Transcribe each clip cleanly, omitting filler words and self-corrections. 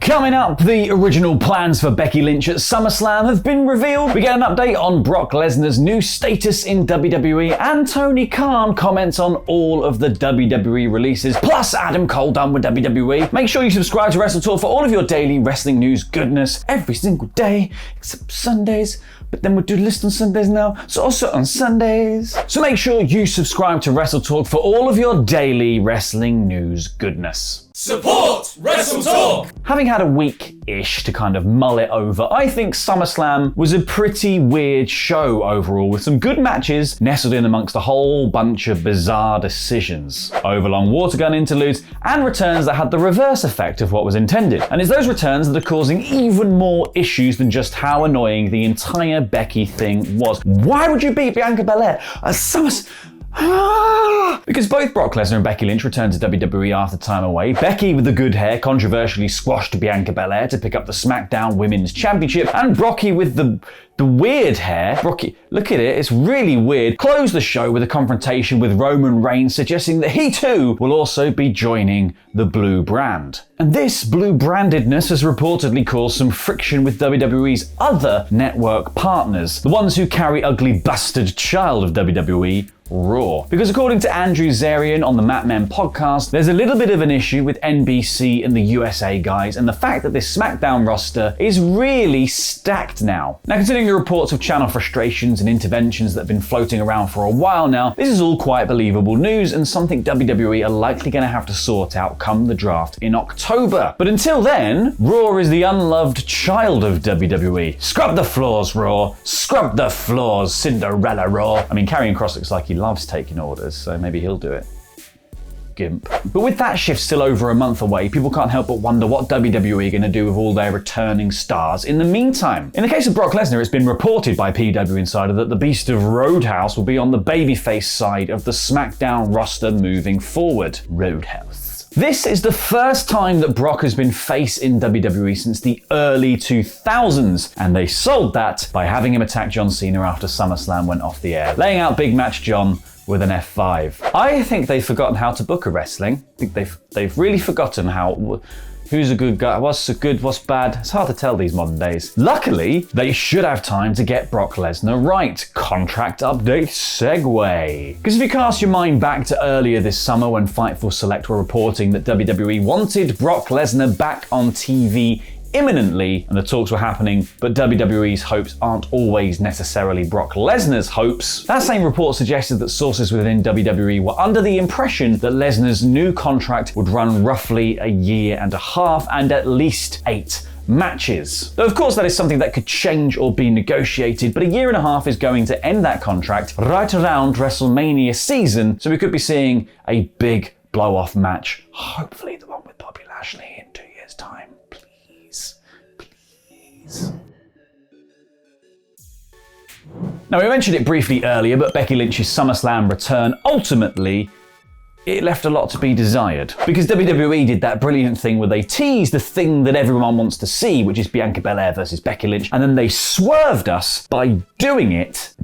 Coming up, the original plans for Becky Lynch at SummerSlam have been revealed. We get an update on Brock Lesnar's new status in WWE, and Tony Khan comments on all of the WWE releases, plus Adam Cole done with WWE. Make sure you subscribe to WrestleTalk for all of your daily wrestling news goodness every single day, except Sundays. But then we'll do list on Sundays now, so also on Sundays. So make sure you subscribe to WrestleTalk for all of your daily wrestling news goodness. Support WrestleTalk! Having had a week-ish to kind of mull it over, I think SummerSlam was a pretty weird show overall, with some good matches nestled in amongst a whole bunch of bizarre decisions, overlong water gun interludes, and returns that had the reverse effect of what was intended. And it's those returns that are causing even more issues than just how annoying the entire Becky thing was. Why would you beat Bianca Belair at SummerSlam? Because both Brock Lesnar and Becky Lynch returned to WWE after time away. Becky, with the good hair, controversially squashed Bianca Belair to pick up the SmackDown Women's Championship, and Brocky with the weird hair, Brocky, look at it, it's really weird, closed the show with a confrontation with Roman Reigns, suggesting that he too will also be joining the blue brand. And this blue brandedness has reportedly caused some friction with WWE's other network partners, the ones who carry ugly bastard child of WWE, Raw. Because according to Andrew Zarian on the McMahon podcast, there's a little bit of an issue with NBC and the USA guys, and the fact that this SmackDown roster is really stacked now. Now, considering the reports of channel frustrations and interventions that have been floating around for a while now, this is all quite believable news and something WWE are likely going to have to sort out come the draft in October. But until then, Raw is the unloved child of WWE. Scrub the floors, Raw. Scrub the floors, Cinderella Raw. I mean, Karrion Kross looks like he loves taking orders, so maybe he'll do it. Gimp. But with that shift still over a month away, people can't help but wonder what WWE are going to do with all their returning stars in the meantime. In the case of Brock Lesnar, it's been reported by PW Insider that the Beast of Roadhouse will be on the babyface side of the SmackDown roster moving forward. Roadhouse. This is the first time that Brock has been face in WWE since the early 2000s, and they sold that by having him attack John Cena after SummerSlam went off the air, laying out Big Match John with an F5. I think they've forgotten how to book a wrestling. I think they've really forgotten how... Who's a good guy? What's good? What's bad? It's hard to tell these modern days. Luckily, they should have time to get Brock Lesnar right. Contract update segue. Because if you cast your mind back to earlier this summer when Fightful Select were reporting that WWE wanted Brock Lesnar back on TV imminently, and the talks were happening, but WWE's hopes aren't always necessarily Brock Lesnar's hopes. That same report suggested that sources within WWE were under the impression that Lesnar's new contract would run roughly a year and a half and at least 8 matches. Though of course that is something that could change or be negotiated, but a year and a half is going to end that contract right around WrestleMania season, so we could be seeing a big blow-off match, hopefully the one with Bobby Lashley in 2 years' time. Now, we mentioned it briefly earlier, but Becky Lynch's SummerSlam return, ultimately, it left a lot to be desired. Because WWE did that brilliant thing where they teased the thing that everyone wants to see, which is Bianca Belair versus Becky Lynch, and then they swerved us by doing it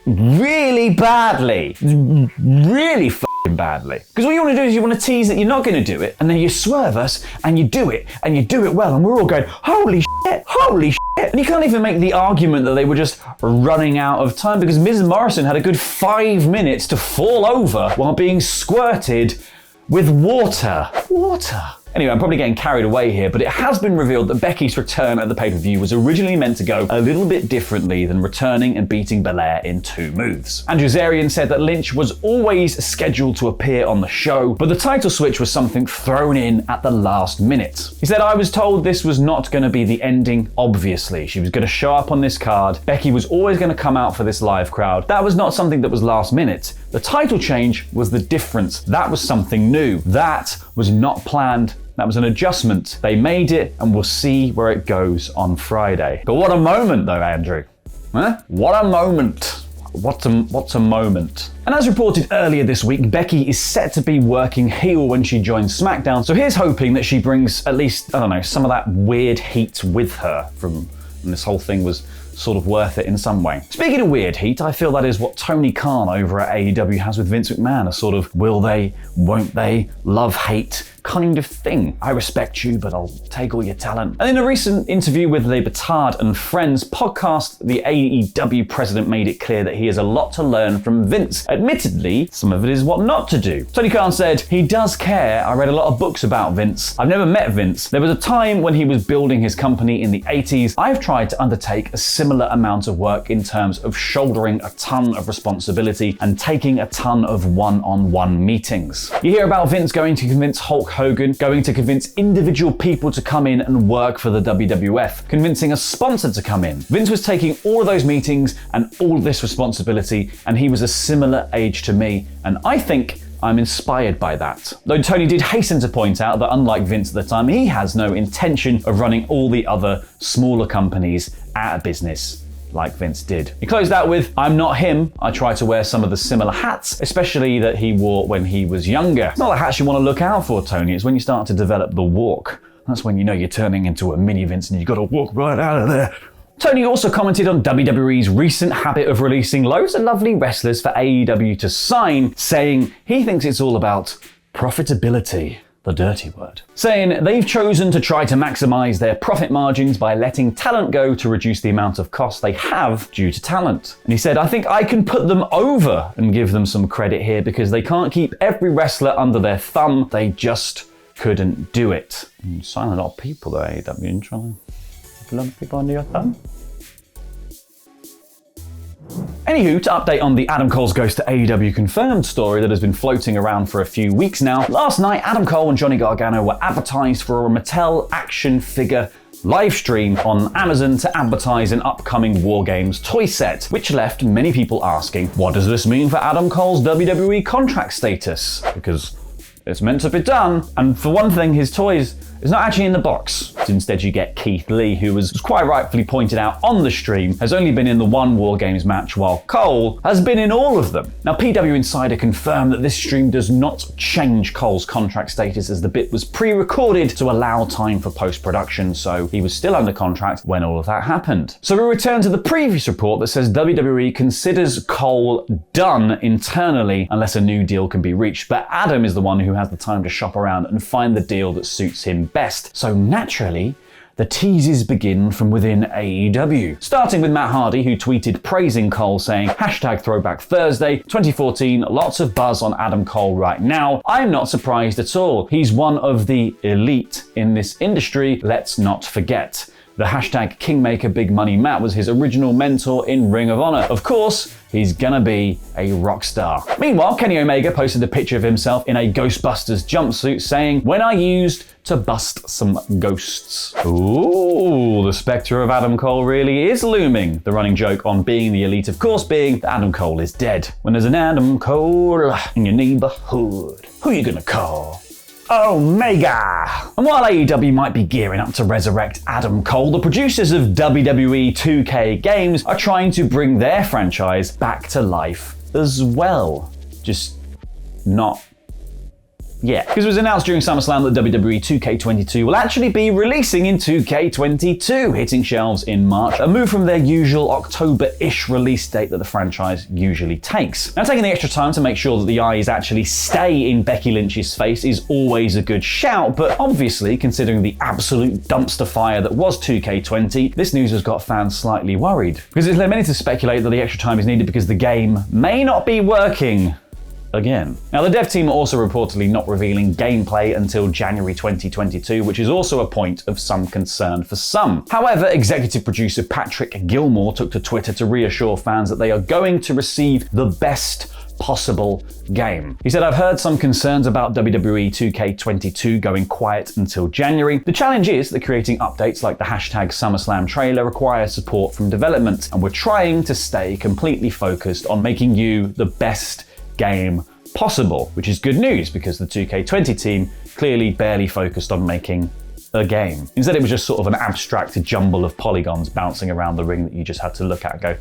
really badly. Really badly. Because what you want to do is you want to tease that you're not going to do it, and then you swerve us, and you do it well, and we're all going, holy shit, and you can't even make the argument that they were just running out of time, because Ms. Morrison had a good 5 minutes to fall over while being squirted with water. Anyway, I'm probably getting carried away here, but it has been revealed that Becky's return at the pay-per-view was originally meant to go a little bit differently than returning and beating Belair in 2 moves. Andrew Zarian said that Lynch was always scheduled to appear on the show, but the title switch was something thrown in at the last minute. He said, I was told this was not going to be the ending, obviously. She was going to show up on this card. Becky was always going to come out for this live crowd. That was not something that was last minute. The title change was the difference. That was something new. That was not planned. That was an adjustment. They made it, and we'll see where it goes on Friday. But what a moment though, Andrew. Huh? What a moment. What's a moment? And as reported earlier this week, Becky is set to be working heel when she joins SmackDown. So here's hoping that she brings at least, I don't know, some of that weird heat with her from when this whole thing was sort of worth it in some way. Speaking of weird heat, I feel that is what Tony Khan over at AEW has with Vince McMahon, a sort of will they, won't they, love-hate kind of thing. I respect you, but I'll take all your talent. And in a recent interview with Le Batard and Friends podcast, the AEW president made it clear that he has a lot to learn from Vince. Admittedly, some of it is what not to do. Tony Khan said, he does care. I read a lot of books about Vince. I've never met Vince. There was a time when he was building his company in the 80s. I've tried to undertake a similar amount of work in terms of shouldering a ton of responsibility and taking a ton of one-on-one meetings. You hear about Vince going to convince Hulk Hogan, going to convince individual people to come in and work for the WWF, convincing a sponsor to come in. Vince was taking all of those meetings and all of this responsibility, and he was a similar age to me, and I think I'm inspired by that. Though Tony did hasten to point out that unlike Vince at the time, he has no intention of running all the other smaller companies out of business like Vince did. He closed out with, I'm not him. I try to wear some of the similar hats, especially that he wore when he was younger. It's not the hats you want to look out for, Tony. It's when you start to develop the walk. That's when you know you're turning into a mini Vince and you've got to walk right out of there. Tony also commented on WWE's recent habit of releasing loads of lovely wrestlers for AEW to sign, saying he thinks it's all about profitability. The dirty word. Saying they've chosen to try to maximize their profit margins by letting talent go to reduce the amount of cost they have due to talent. And he said, I think I can put them over and give them some credit here because they can't keep every wrestler under their thumb. They just couldn't do it. And sign a lot of people though, AEW, trying to keep a lot of people under your thumb. Anywho, to update on the Adam Cole's Goes to AEW confirmed story that has been floating around for a few weeks now, last night Adam Cole and Johnny Gargano were advertised for a Mattel action figure live stream on Amazon to advertise an upcoming War Games toy set, which left many people asking, what does this mean for Adam Cole's WWE contract status? Because it's meant to be done, and for one thing, his toys is not actually in the box. Instead, you get Keith Lee, who was quite rightfully pointed out on the stream, has only been in the one War Games match, while Cole has been in all of them. Now, PW Insider confirmed that this stream does not change Cole's contract status, as the bit was pre-recorded to allow time for post-production, so he was still under contract when all of that happened. So we return to the previous report that says WWE considers Cole done internally unless a new deal can be reached, but Adam is the one who has the time to shop around and find the deal that suits him best. So naturally, the teases begin from within AEW. Starting with Matt Hardy, who tweeted praising Cole, saying, #Throwback Thursday 2014, lots of buzz on Adam Cole right now. I'm not surprised at all. He's one of the elite in this industry, let's not forget. The #Kingmaker Big Money Matt was his original mentor in Ring of Honor. Of course, he's gonna be a rock star. Meanwhile, Kenny Omega posted a picture of himself in a Ghostbusters jumpsuit saying, when I used to bust some ghosts. Ooh, the spectre of Adam Cole really is looming. The running joke on being the elite, of course, being that Adam Cole is dead. When there's an Adam Cole in your neighborhood, who you gonna call? Omega! And while AEW might be gearing up to resurrect Adam Cole, the producers of WWE 2K games are trying to bring their franchise back to life as well. Just not yet. Because it was announced during SummerSlam that WWE 2K22 will actually be releasing in 2K22, hitting shelves in March, a move from their usual October-ish release date that the franchise usually takes. Now, taking the extra time to make sure that the eyes actually stay in Becky Lynch's face is always a good shout, but obviously, considering the absolute dumpster fire that was 2K20, this news has got fans slightly worried. Because it's led many to speculate that the extra time is needed because the game may not be working again. Now, the dev team are also reportedly not revealing gameplay until January 2022, which is also a point of some concern for some. However, executive producer Patrick Gilmore took to Twitter to reassure fans that they are going to receive the best possible game. He said, I've heard some concerns about WWE 2K22 going quiet until January. The challenge is that creating updates like the #SummerSlam trailer requires support from development, and we're trying to stay completely focused on making you the best game possible, which is good news because the 2K20 team clearly barely focused on making a game. Instead, it was just sort of an abstracted jumble of polygons bouncing around the ring that you just had to look at and go,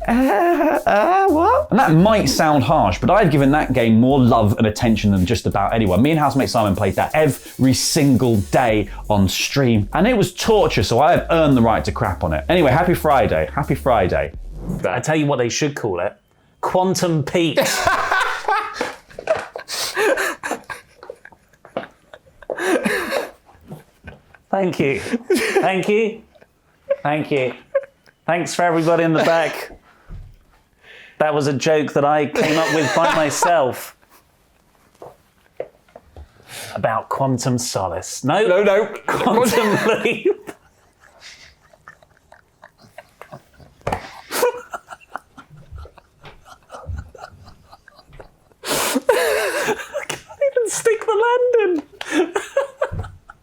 what? And that might sound harsh, but I've given that game more love and attention than just about anyone. Me and housemate Simon played that every single day on stream, and it was torture, so I have earned the right to crap on it. Anyway, happy Friday. Happy Friday. I tell you what they should call it. Quantum Pete. Thank you. Thank you. Thank you. Thanks for everybody in the back. That was a joke that I came up with by myself. About quantum solace. No. No. Quantum leap.